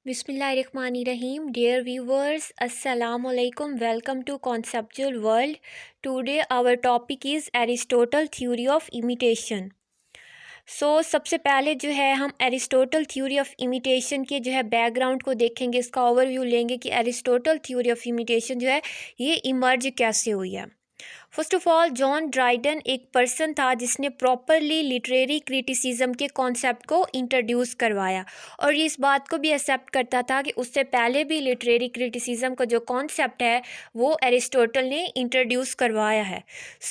Bismillahirrahmanirrahim. Dear viewers, Assalamu alaikum. Welcome to Conceptual World. Today our topic is Aristotle Theory of Imitation. सबसे पहले जो है हम Aristotle theory of imitation के जो है बैकग्राउंड को देखेंगे, इसका ओवरव्यू लेंगे कि एरिस्टोटल थ्योरी ऑफ इमिटेशन जो है ये इमर्ज कैसे हुई है। First of all, John Dryden एक पर्सन था जिसने प्रॉपरली लिटरेरी क्रिटिसिज्म के कॉन्सेप्ट को इंट्रोड्यूस करवाया और ये इस बात को भी एक्सेप्ट करता था कि उससे पहले भी लिटरेरी क्रिटिसिज्म का जो कॉन्सेप्ट है वो एरिस्टोटल ने इंट्रोड्यूस करवाया है।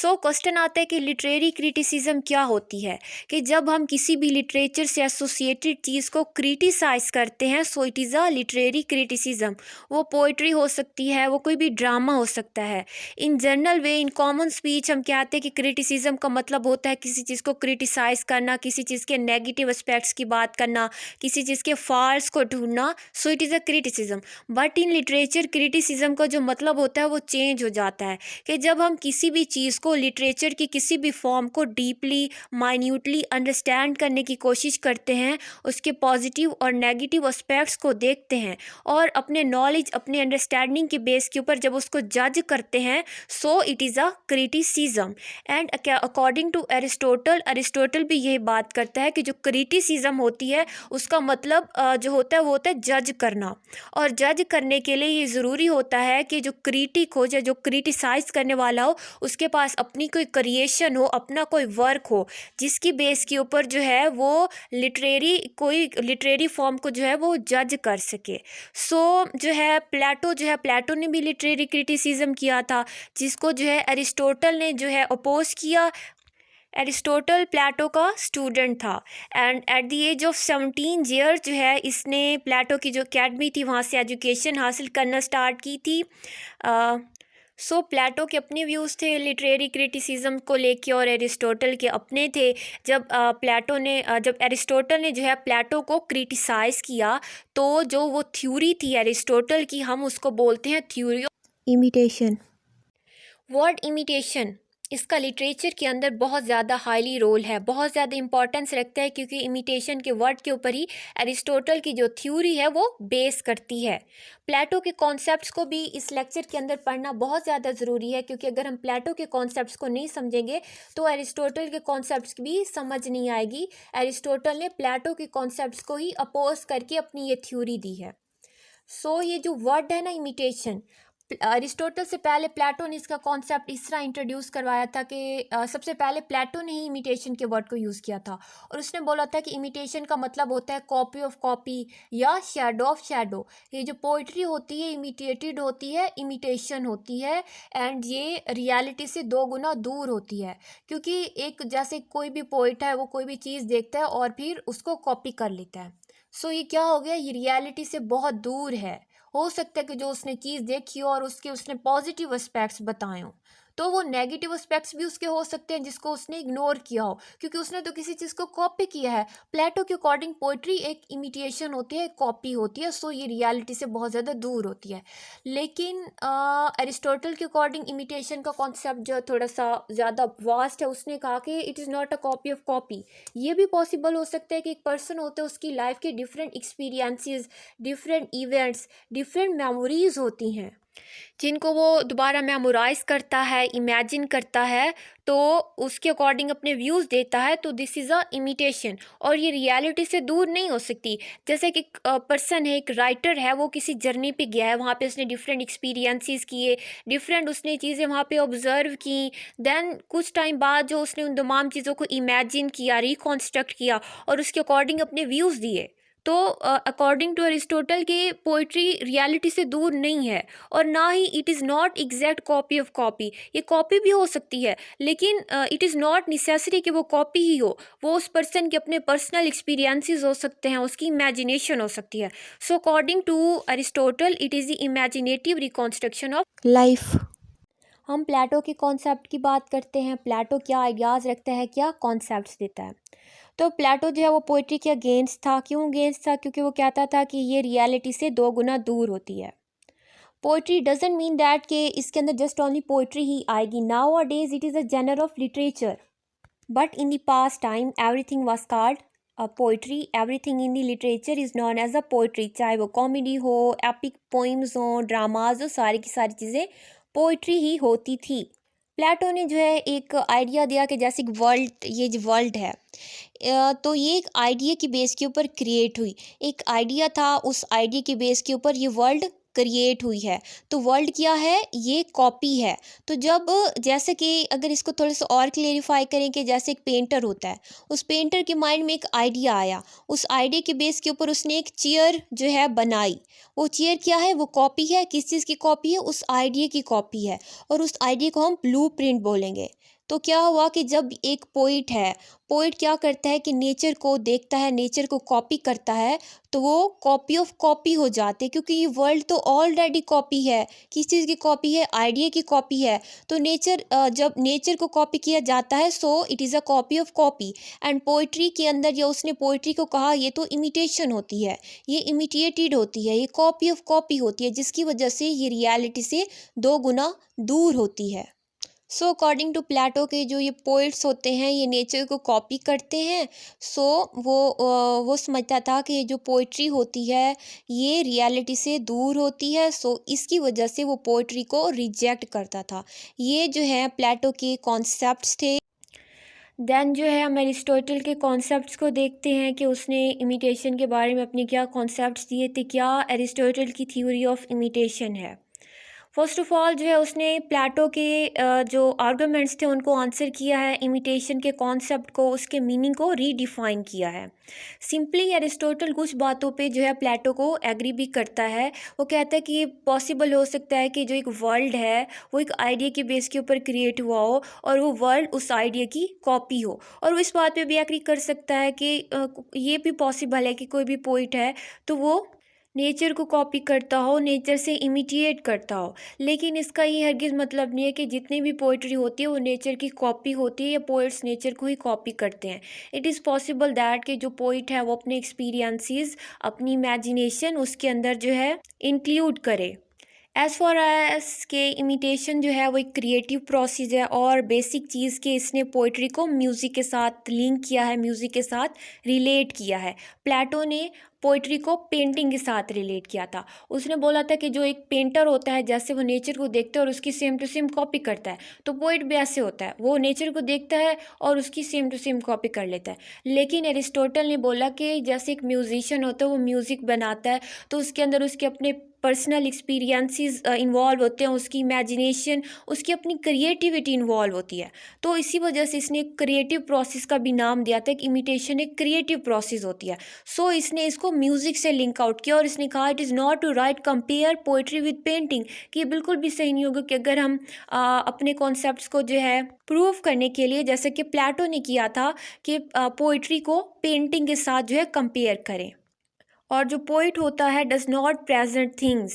क्वेश्चन आता है कि लिटरेरी क्रिटिसिज्म क्या होती है, कि जब हम किसी भी लिटरेचर से एसोसिएटेड चीज़ को क्रिटिसाइज करते हैं so it is a literary criticism. वो पोइट्री हो सकती है, वो कोई भी ड्रामा हो सकता है। In general way, in common speech हम कहते हैं कि क्रिटिसिज्म का मतलब होता है किसी चीज़ को क्रिटिसाइज करना, किसी चीज़ के नेगेटिव एस्पेक्ट्स की बात करना, किसी चीज़ के फॉल्ट्स को ढूंढना। सो it is a criticism. But in literature criticism का जो मतलब होता है वो चेंज हो जाता है कि जब हम किसी भी चीज़ को, लिटरेचर की किसी भी फॉर्म को डीपली माइन्यूटली अंडरस्टैंड करने की कोशिश करते हैं, उसके पॉजिटिव और नेगेटिव एस्पेक्ट्स को देखते हैं और अपने नॉलेज, अपने अंडरस्टैंडिंग के बेस के ऊपर जब उसको जज करते हैं so it is a criticism. And according to Aristotle भी यही बात करता है कि जो क्रिटिसिज्म होती है उसका मतलब जो होता है वो होता है जज करना। और जज करने के लिए ये ज़रूरी होता है कि जो क्रिटिक हो या जो क्रिटिसाइज करने वाला हो उसके पास अपनी कोई क्रिएशन हो, अपना कोई वर्क हो जिसकी बेस के ऊपर जो है वो लिटरेरी फॉर्म को जो है वो जज कर सके। जो है प्लेटो ने भी लिटरेरी क्रिटिसिज्म किया था जिसको जो है एरिस्टोटल ने जो है अपोज किया। एरिस्टोटल प्लेटो का स्टूडेंट था and at the age of 17 year जो है इसने प्लेटो की जो अकेडमी थी वहाँ से एजुकेशन हासिल करना स्टार्ट की थी। प्लेटो के अपने व्यूज़ थे लिटरेरी क्रिटिसिज्म को लेके और एरिस्टोटल के अपने थे। जब एरिस्टोटल ने जो है प्लेटो को क्रिटिसाइज़ किया तो जो वो थ्योरी थी एरिस्टोटल की, हम उसको बोलते हैं theory of imitation. Word imitation इसका लिटरेचर के अंदर बहुत ज़्यादा हाईली रोल है, बहुत ज़्यादा इंपॉर्टेंस रखता है क्योंकि इमिटेशन के वर्ड के ऊपर ही एरिस्टोटल की जो थ्योरी है वो बेस करती है। प्लेटो के कॉन्सेप्ट्स को भी इस लेक्चर के अंदर पढ़ना बहुत ज़्यादा ज़रूरी है क्योंकि अगर हम प्लेटो के कॉन्सेप्ट्स को नहीं समझेंगे तो एरिस्टोटल के कॉन्सेप्ट्स भी समझ नहीं आएगी। एरिस्टोटल ने प्लेटो के कॉन्सेप्ट्स को ही अपोज करके अपनी ये थ्योरी दी है। ये जो वर्ड है ना इमिटेशन, अरिस्टोटल से पहले प्लेटो ने इसका कॉन्सेप्ट इस तरह इंट्रोड्यूस करवाया था कि सबसे पहले प्लेटो ने ही इमिटेशन के वर्ड को यूज़ किया था और उसने बोला था कि इमिटेशन का मतलब होता है कॉपी ऑफ कॉपी या शेडो ऑफ शेडो। ये जो पोइट्री होती है इमिटेटेड होती है, इमिटेशन होती है एंड ये रियलिटी से 2 गुना दूर होती है क्योंकि एक जैसे कोई भी पोइट है वो कोई भी चीज़ देखता है और फिर उसको कॉपी कर लेता है। ये क्या हो गया, ये रियलिटी से बहुत दूर है। हो सकता है कि जो उसने चीज़ देखी हो और उसने पॉजिटिव एस्पेक्ट्स बताए हों तो वो नेगेटिव एस्पेक्ट्स भी उसके हो सकते हैं जिसको उसने इग्नोर किया हो क्योंकि उसने तो किसी चीज़ को कॉपी किया है। प्लेटो के अकॉर्डिंग पोइट्री एक इमिटेशन होती है, एक कॉपी होती है, ये रियलिटी से बहुत ज़्यादा दूर होती है। लेकिन एरिस्टोटल के अकॉर्डिंग इमिटेशन का कॉन्सेप्ट जो थोड़ा सा ज़्यादा वास्ट है, उसने कहा कि it is not a copy of copy. ये भी पॉसिबल हो सकता है कि एक पर्सन होता है उसकी लाइफ के different experiences, different events, different memories होती हैं जिनको वो दोबारा मेमोराइज करता है, इमेजिन करता है तो उसके अकॉर्डिंग अपने व्यूज़ देता है, तो दिस इज़ अ इमिटेशन और ये रियलिटी से दूर नहीं हो सकती। जैसे कि एक पर्सन है, एक राइटर है, वो किसी जर्नी पे गया है, वहाँ पे उसने डिफरेंट एक्सपीरियंसेस किए, डिफरेंट उसने चीज़ें वहाँ पे ऑब्जर्व की, देन कुछ टाइम बाद जो उसने उन तमाम चीज़ों को इमेजिन किया, रिकॉन्स्ट्रक्ट किया और उसके अकॉर्डिंग अपने व्यूज़ दिए। तो अकॉर्डिंग टू अरिस्टोटल के पोइट्री रियलिटी से दूर नहीं है और ना ही it is not exact copy of copy. ये कॉपी भी हो सकती है लेकिन इट इज़ नॉट नेसेसरी कि वो कॉपी ही हो, वो उस पर्सन के अपने पर्सनल एक्सपीरियंसेस हो सकते हैं, उसकी इमेजिनेशन हो सकती है। According to Aristotle it is the imaginative reconstruction of life. हम प्लेटो के कॉन्सेप्ट की बात करते हैं। प्लेटो क्या आइडियाज़ रखता है, क्या कॉन्सेप्ट्स देता है। तो प्लेटो जो है वो पोइट्री के अगेंस्ट था। क्यों अगेंस्ट था? क्योंकि वो कहता था कि ये रियलिटी से 2 गुना दूर होती है। पोइट्री डजेंट मीन दैट कि इसके अंदर जस्ट ओनली पोइट्री ही आएगी। Nowadays it is a genre of literature but in the past time everything was called poetry, everything in the literature is known as a poetry, चाहे वो comedy हो, epic poems हो, dramas हो, सारी की सारी चीज़ें poetry ही होती थी। प्लेटो ने जो है एक आइडिया दिया कि जैसे एक वर्ल्ड, ये जो वर्ल्ड है, तो ये एक आइडिया की बेस के ऊपर क्रिएट हुई। एक आइडिया था, उस आइडिया के बेस के ऊपर ये वर्ल्ड क्रिएट हुई है। तो वर्ल्ड क्या है, ये कॉपी है। तो जब, जैसे कि अगर इसको थोड़ा सा और क्लेरिफाई करें कि जैसे एक पेंटर होता है, उस पेंटर के माइंड में एक आइडिया आया, उस आइडिया के बेस के ऊपर उसने एक चेयर जो है बनाई। वो चेयर क्या है, वो कॉपी है, किस चीज़ की कॉपी है, उस आइडिया की कॉपी है, और उस आइडिया को हम ब्लूप्रिंट बोलेंगे। तो क्या हुआ कि जब एक पोइट है, पोइट क्या करता है कि नेचर को देखता है, नेचर को कॉपी करता है, तो वो कॉपी ऑफ कॉपी हो जाते हैं, क्योंकि ये वर्ल्ड तो ऑलरेडी कॉपी है। किस चीज़ की कॉपी है, आइडिया की कॉपी है। तो नेचर, जब नेचर को कॉपी किया जाता है, सो it is a copy of copy. And poetry के अंदर, या उसने पोइट्री को कहा, ये तो इमिटेशन होती है, ये इमिटेटेड होती है, ये कॉपी ऑफ कॉपी होती है, जिसकी वजह से ये रियलिटी से 2 गुना दूर होती है। सो अकॉर्डिंग टू प्लेटो के जो ये पोइट्स होते हैं, ये नेचर को कॉपी करते हैं। सो वो समझता था कि ये जो पोइट्री होती है, ये रियलिटी से दूर होती है। सो इसकी वजह से वो पोइट्री को रिजेक्ट करता था। ये जो है प्लेटो के कॉन्सेप्ट्स थे। देन जो है हम एरिस्टोटल के कॉन्सेप्ट्स को देखते हैं कि उसने इमिटेशन के बारे में अपने क्या कॉन्सेप्ट्स दिए थे, क्या एरिस्टोटल की थ्योरी ऑफ इमिटेशन है। फर्स्ट ऑफ ऑल जो है उसने प्लेटो के जो आर्गूमेंट्स थे उनको आंसर किया है, इमिटेशन के कॉन्सेप्ट को, उसके मीनिंग को रीडिफाइन किया है। सिंपली एरिस्टोटल कुछ बातों पे जो है प्लेटो को एग्री भी करता है। वो कहता है कि ये पॉसिबल हो सकता है कि जो एक वर्ल्ड है वो एक आइडिया के बेस के ऊपर क्रिएट हुआ हो, और वो वर्ल्ड उस आइडिया की कॉपी हो। और वो इस बात पे भी एग्री कर सकता है कि ये भी पॉसिबल है कि कोई भी पोइट है तो वो नेचर को कॉपी करता हो, नेचर से इमिटिएट करता हो। लेकिन इसका ये हरगिज़ मतलब नहीं है कि जितनी भी पोइट्री होती है वो नेचर की कॉपी होती है, या पोइट्स नेचर को ही कॉपी करते हैं। इट इज़ पॉसिबल दैट कि जो पोइट है वो अपने एक्सपीरियंसेस, अपनी इमेजिनेशन उसके अंदर जो है इंक्लूड करे। एज़ फॉर एज के इमिटेशन जो है वो एक क्रिएटिव प्रोसेस है, और बेसिक चीज़ के इसने पोइट्री को म्यूज़िक के साथ लिंक किया है, म्यूज़िक के साथ रिलेट किया है। प्लेटो ने पोइट्री को पेंटिंग के साथ रिलेट किया था। उसने बोला था कि जो एक पेंटर होता है, जैसे वो नेचर को देखता है और उसकी सेम टू सेम कॉपी करता है, तो पोइट भी ऐसे होता है, वो नेचर को देखता है और उसकी सेम टू सेम कॉपी कर लेता है। लेकिन एरिस्टोटल ने बोला कि जैसे एक म्यूजिशियन होता है, वो म्यूज़िक बनाता है, तो उसके अंदर उसके अपने पर्सनल एक्सपीरियंसेस इन्वॉल्व होते हैं, उसकी इमेजिनेशन, उसकी अपनी क्रिएटिविटी इन्वॉल्व होती है। तो इसी वजह से इसने क्रिएटिव प्रोसेस का भी नाम दिया था कि इमिटेशन एक क्रिएटिव प्रोसेस होती है। सो इसने इसको म्यूज़िक से लिंक आउट किया, और इसने कहा it is not to right compare poetry with painting, कि ये बिल्कुल भी सही नहीं होगा कि अगर हम अपने कॉन्सेप्ट्स को जो है प्रूव करने के लिए, जैसे कि प्लेटो ने किया था, कि पोइट्री को पेंटिंग के साथ जो है कंपेयर करें। और जो पोइट होता है डज नॉट प्रेजेंट थिंग्स,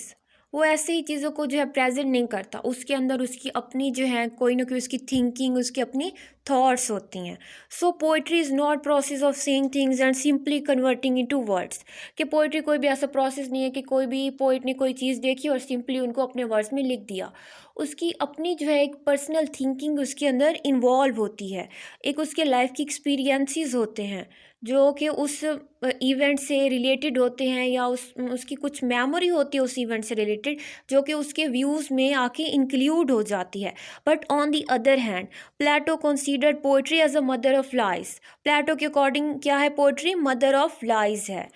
वो ऐसे ही चीज़ों को जो है प्रेजेंट नहीं करता, उसके अंदर उसकी अपनी जो है कोई ना कोई उसकी थिंकिंग, उसकी अपनी थॉट्स होती हैं। So poetry is not process of saying things and simply converting into words, कि पोइट्री कोई भी ऐसा प्रोसेस नहीं है कि कोई भी पोइट ने कोई चीज़ देखी और सिंपली उनको अपने वर्ड्स में लिख दिया। उसकी अपनी जो है एक पर्सनल थिंकिंग उसके अंदर इन्वॉल्व होती है, एक उसके लाइफ की एक्सपीरियंसेस होते हैं जो कि उस इवेंट से रिलेटेड होते हैं, या उसकी कुछ मेमोरी होती है उस इवेंट से रिलेटेड, जो कि उसके व्यूज़ में आके इंक्लूड हो जाती है। But on the other hand Plato considered poetry as a mother of lies. Plato के अकॉर्डिंग क्या है, पोइट्री मदर ऑफ लाइज है।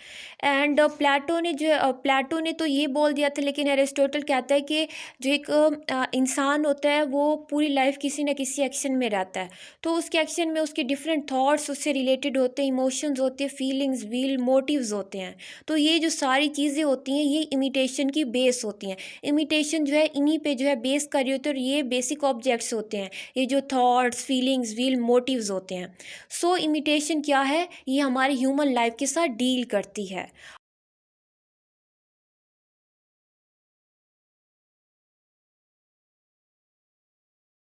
एंड प्लेटो ने तो ये बोल दिया था, लेकिन एरिस्टोटल कहता है कि जो एक इंसान होता है वो पूरी लाइफ किसी न किसी एक्शन में रहता है, तो उसके एक्शन में उसके डिफरेंट थॉट्स उससे रिलेटेड होते हैं, इमोशंस होते हैं, फीलिंग्स, विल, मोटिव्स होते हैं। तो ये जो सारी चीज़ें होती हैं ये इमिटेशन की बेस होती हैं। इमिटेशन जो है इन्हीं पे जो है बेस कर रही होती है, और ये बेसिक ऑब्जेक्ट्स होते हैं, ये जो थॉट्स, फीलिंग्स, विल, मोटिव्स होते हैं। सो इमिटेशन क्या है, ये हमारी ह्यूमन लाइफ के साथ डील करती है।